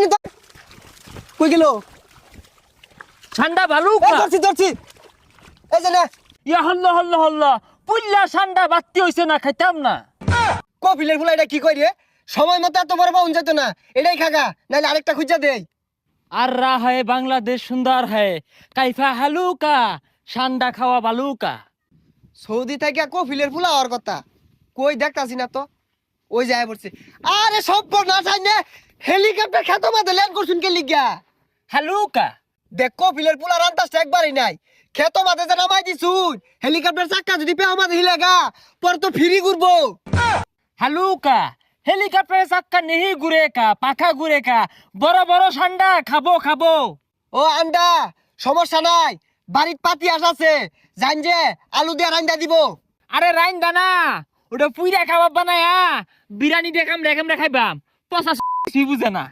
তুমি কই গেল ঠান্ডা ভালো ধরছি এই যে না ইয়া হল্লা হল্লা হল্লা পুল্লা ঠান্ডা বাত্তি হইছে না খাইতাম না কপিলের ফুলা এটা কি কই রে সময় মতো এত বড় পাউন যেত না এটাই খাগা নাহলে আরেকটা খুঁজা দেই আর রা হয় বাংলাদেশ সুন্দর হয় কাইফা হালুকা ঠান্ডা খাওয়া বালুকা সৌদি থেকে কপিলের ফুলা হওয়ার কথা কই দেখতাছি না তো ওই যায় পড়ছে আরে সব না চাই না হেলিকপ্টার খেতো মাঝে ল্যান্ড করছুন কে লিগা হালুকা দেখ কপিলের ফুলা রান্তাসটা একবারই নাই খেতো মাঝে যে নামাই দিছুন হেলিকপ্টার চাক্কা যদি পেও মাঝে হিলেগা পর তো ফিরি ঘুরবো হালুকা হেলিকপ্টারে চাক্কা নেহি ঘুরে কা পাখা ঘুরে কা বড় বড় ঠান্ডা খাবো খাবো ও আন্ডা সমস্যা নাই বাড়িত পাতি আছে জান যে আলু দিয়ে রান্দা দিব আরে রাইন দানা ওটা পুইরা খাবার বানায়া বিরিয়ানি দেখাম রেখাম রেখাইবাম পচা বুঝে না